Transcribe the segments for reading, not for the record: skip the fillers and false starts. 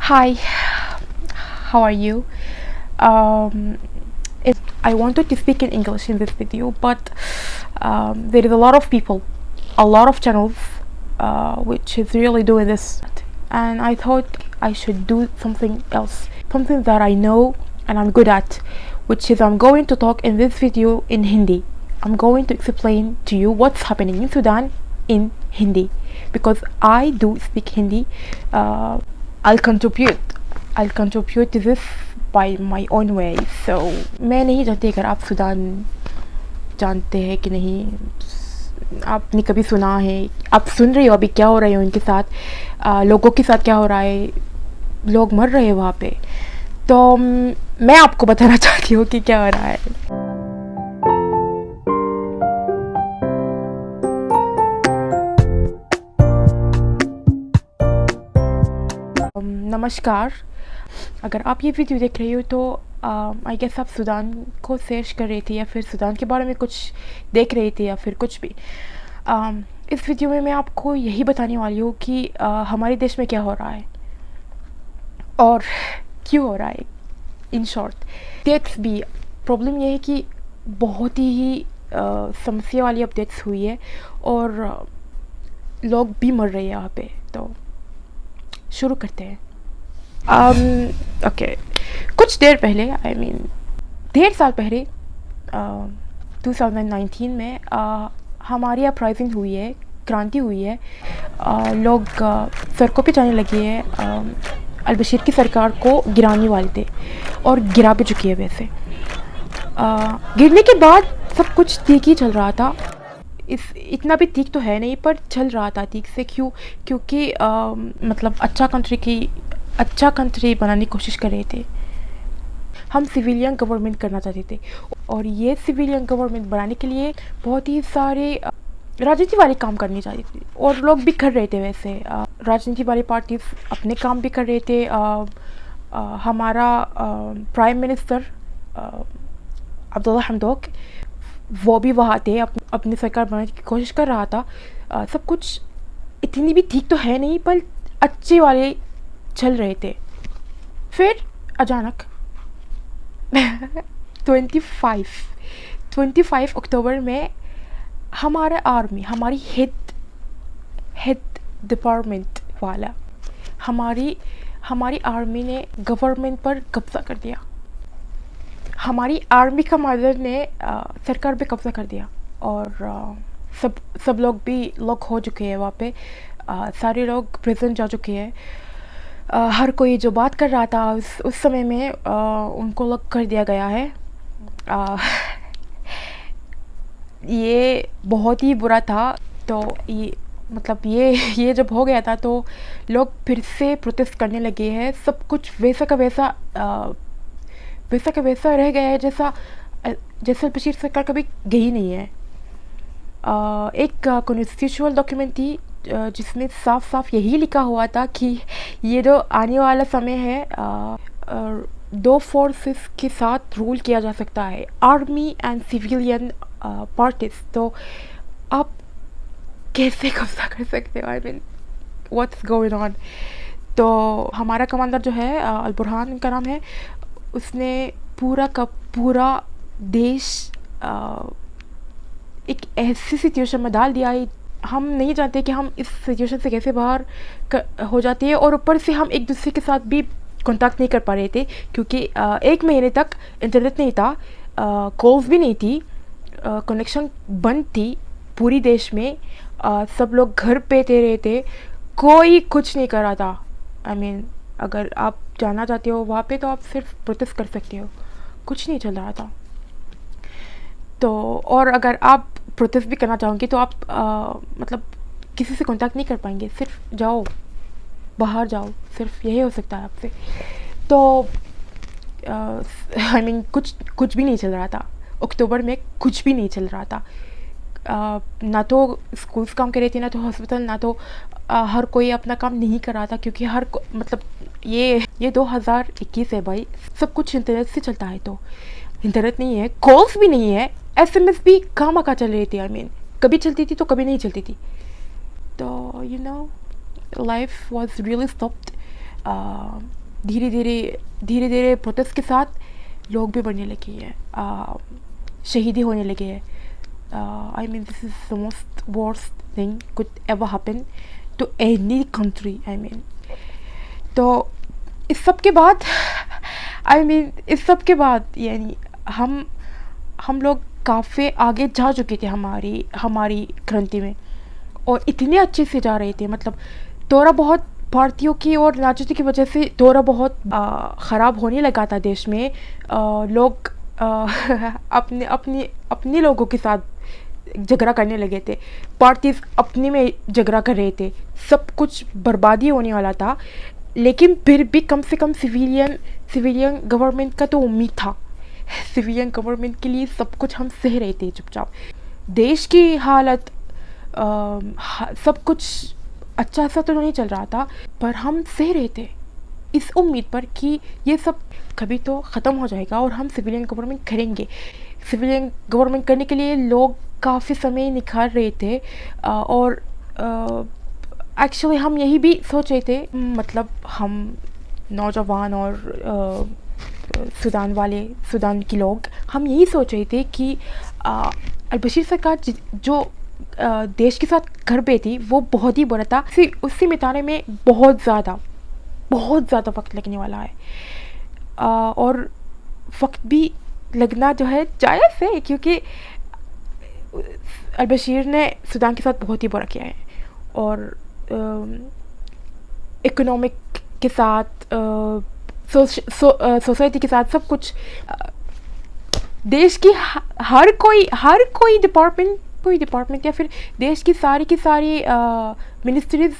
Hi, how are you? Um, I wanted to speak in English in this video, but there is a lot of people, a lot of channels, which is really doing this, and I thought I should do something else, something that I know and I'm good at, which is I'm going to talk in this video in Hindi. I'm going to explain to you what's happening in Sudan in Hindi, because I do speak Hindi. I'll contribute to this by my own way. So मैं नहीं जानती अगर आप Sudan जानते हैं कि नहीं, आपने कभी सुना है, आप सुन रहे हो अभी क्या हो रहा है उनके साथ, लोगों के साथ क्या हो रहा है, लोग मर रहे हैं वहाँ पे। तो मैं आपको बताना चाहती हूँ कि क्या हो रहा है। नमस्कार, अगर आप ये वीडियो देख रहे हो तो आई गेस आप सुदान को सर्च कर रही थी या फिर सुदान के बारे में कुछ देख रही थी या फिर कुछ भी। इस वीडियो में मैं आपको यही बताने वाली हूँ कि हमारे देश में क्या हो रहा है और क्यों हो रहा है। इन शॉर्ट डेट्स भी प्रॉब्लम ये है कि बहुत ही समस्या वाली अपडेट्स हुई है और लोग भी मर रहे हैं यहाँ पे। तो शुरू करते हैं। ओके, कुछ देर पहले डेढ़ साल पहले 2019 में हमारी अपराइजिंग हुई है, क्रांति हुई है। लोग सड़कों पे जाने लगे हैं, अलबशीर की सरकार को गिराने वाले थे और गिरा भी चुकी है। वैसे गिरने के बाद सब कुछ ठीक ही चल रहा था। इतना भी ठीक तो है नहीं, पर चल रहा था ठीक से। क्योंकि मतलब अच्छा कंट्री बनाने की कोशिश कर रहे थे। हम सिविलियन गवर्नमेंट करना चाहते थे और ये सिविलियन गवर्नमेंट बनाने के लिए बहुत ही सारे राजनीति वाले काम करने चाहते थे और लोग भी कर रहे थे। वैसे राजनीति वाली पार्टीज अपने काम भी कर रहे थे। हमारा प्राइम मिनिस्टर अब्दुल्ला हमदोक वो भी वहाँ थे, अपनी सरकार बनाने की कोशिश कर रहा था। सब कुछ इतनी भी ठीक तो है नहीं, पर अच्छे वाले चल रहे थे। फिर अचानक 25 अक्टूबर में हमारा आर्मी, हमारी हेड डिपार्टमेंट वाला, हमारी आर्मी ने गवर्नमेंट पर कब्जा कर दिया। हमारी आर्मी कमांडर ने सरकार पे कब्जा कर दिया और सब लोग भी लॉक हो चुके हैं वहाँ पे। सारे लोग प्रिजन जा चुके हैं। हर कोई जो बात कर रहा था उस समय में उनको लॉक कर दिया गया है। ये बहुत ही बुरा था। तो ये जब हो गया था तो लोग फिर से प्रोटेस्ट करने लगे हैं। सब कुछ वैसा का वैसा रह गया है जैसा बशीर सरकार कभी गई नहीं है। एक कॉन्स्टिट्यूशनल डॉक्यूमेंट थी जिसमें साफ यही लिखा हुआ था कि ये जो आने वाला समय है, दो फोर्सेस के साथ रूल किया जा सकता है, आर्मी एंड सिविलियन पार्टीज। तो आप कैसे कब्जा कर सकते हो? What's going on? तो हमारा कमांडर जो है अल बुरहान का नाम है, उसने पूरा का पूरा देश एक ऐसी सिचुएशन में डाल दिया है। हम नहीं जानते कि हम इस सिचुएशन से कैसे बाहर हो जाती है। और ऊपर से हम एक दूसरे के साथ भी कांटेक्ट नहीं कर पा रहे थे क्योंकि 1 महीने तक इंटरनेट नहीं था, कॉल्स भी नहीं थी, कनेक्शन बंद थी पूरी देश में। सब लोग घर पे रहे थे, कोई कुछ नहीं कर रहा था। अगर आप जाना चाहते हो वहाँ पे तो आप सिर्फ प्रोटेस्ट कर सकते हो, कुछ नहीं चल रहा था। तो और अगर आप प्रोटेस्ट भी करना चाहोगे तो आप मतलब किसी से कांटेक्ट नहीं कर पाएंगे। सिर्फ जाओ, बाहर जाओ, सिर्फ यही हो सकता है आपसे। तो कुछ भी नहीं चल रहा था अक्टूबर में, कुछ भी नहीं चल रहा था। ना तो स्कूल्स काम कर रही थी, ना तो हॉस्पिटल, ना तो हर कोई अपना काम नहीं कर रहा था क्योंकि ये 2021 है भाई, सब कुछ इंटरनेट से चलता है। तो इंटरनेट नहीं है, कॉल्स भी नहीं है, SMS भी कहाँ चल रही थी। कभी चलती थी तो कभी नहीं चलती थी। तो लाइफ वॉज रियली स्टॉप्ड। धीरे धीरे प्रोटेस्ट के साथ लोग भी बढ़ने लगे हैं, शहीदी होने लगे हैं। I mean this is the most worst thing could ever happen to any country. I mean तो इस सब के बाद इस सब के बाद यानी हम लोग काफ़ी आगे जा चुके थे हमारी क्रांति में, और इतने अच्छे से जा रहे थे। मतलब थोड़ा बहुत भारतीयों की और राजनीति की वजह से थोड़ा बहुत ख़राब होने लगा था देश में। लोग अपने लोगों के साथ झगड़ा करने लगे थे, पार्टीज अपने में झगड़ा कर रहे थे, सब कुछ बर्बादी होने वाला था। लेकिन फिर भी कम से कम सिविलियन गवर्नमेंट का तो उम्मीद था। सिविलियन गवर्नमेंट के लिए सब कुछ हम सह रहे थे चुपचाप। देश की हालत सब कुछ अच्छा सा तो नहीं चल रहा था, पर हम सह रहे थे इस उम्मीद पर कि ये सब कभी तो ख़त्म हो जाएगा और हम सिविलियन गवर्नमेंट करेंगे। सिविलियन गवर्नमेंट करने के लिए लोग काफ़ी समय निकाल रहे थे, और एक्चुअली हम यही भी सोच रहे थे। मतलब हम नौजवान और सूडान के लोग हम यही सोच रहे थे कि अलबशीर सरकार जो देश के साथ कर पे थी वो बहुत ही बुरा था। उससे मिटाने में बहुत ज़्यादा वक्त लगने वाला है, और वक्त भी लगना जो है जायज़ है, क्योंकि अलबशीर ने सूडान के साथ बहुत ही बुरा किया है। और इकोनॉमिक के साथ सोसाइटी के साथ सब कुछ, देश की हर कोई डिपार्टमेंट या फिर देश की सारी मिनिस्ट्रीज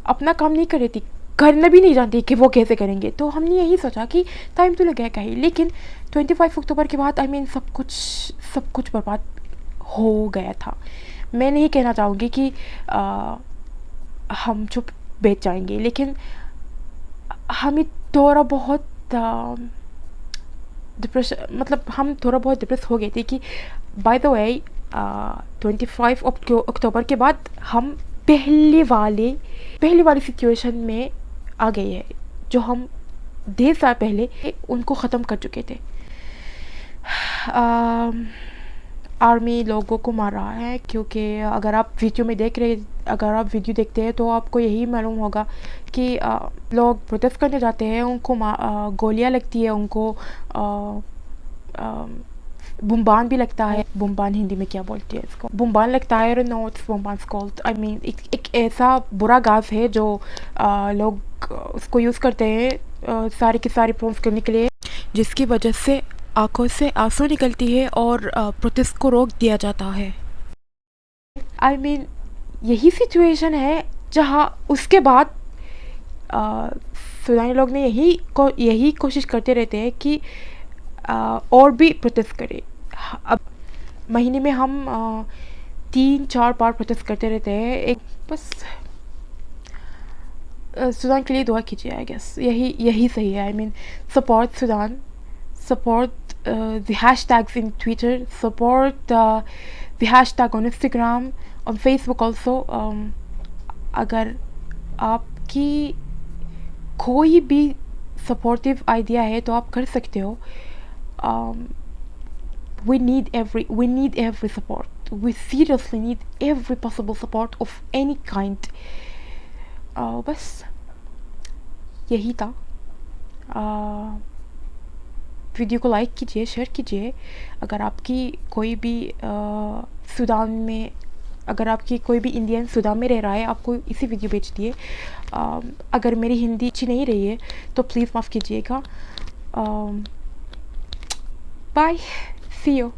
अपना काम नहीं कर रही थी, करना भी नहीं जानती कि वो कैसे करेंगे। तो हमने यही सोचा कि टाइम तो लगेगा ही, लेकिन 25 अक्टूबर के बाद सब कुछ बर्बाद हो गया था। मैं नहीं कहना चाहूँगी कि हम चुप बैठ जाएंगे, लेकिन हमें थोड़ा बहुत हम थोड़ा बहुत डिप्रेस हो गए थे कि बाय द वे 25 अक्टूबर के बाद हम पहले वाली सिचुएशन में आ गए हैं जो हम 10 साल पहले उनको ख़त्म कर चुके थे। आर्मी लोगों को मार रहा है, क्योंकि अगर आप वीडियो देखते हैं तो आपको यही मालूम होगा कि लोग प्रोटेस्ट करने जाते हैं, उनको गोलियां लगती है, उनको बुम्बान भी लगता है। बुम्बान हिंदी में क्या बोलती है इसको? बुम्बान लगता है। नो इट्स बुम्बान कॉल्ड। आई मीन एक ऐसा बुरा गैस है जो लोग उसको यूज़ करते हैं सारी की सारी प्रॉब्लम्स करने के लिए, जिसकी वजह से आंखों से आंसू निकलती है और प्रोटेस्ट को रोक दिया जाता है। आई मीन यही सिचुएशन है जहाँ उसके बाद सूडानी लोग ने यही कोशिश करते रहते हैं कि और भी प्रोटेस्ट करें। अब महीने में हम 3-4 बार प्रोटेस्ट करते रहते हैं। एक बस सूडान के लिए दुआ कीजिए। आई गेस यही सही है। I mean support Sudan, support the hashtags in Twitter, support the hashtag on Instagram, on Facebook also. अगर आपकी कोई भी सपोर्टिव आइडिया है तो आप कर सकते हो। we need every support. We seriously need every possible support of any kind. बस यही था। वीडियो को लाइक कीजिए, शेयर कीजिए। अगर आपकी कोई भी सूडान में, अगर आपकी कोई भी इंडियन सूडान में रह रहा है, आपको इसी वीडियो भेज दिए। अगर मेरी हिंदी अच्छी नहीं रही है तो प्लीज़ माफ़ कीजिएगा। Bye, see you.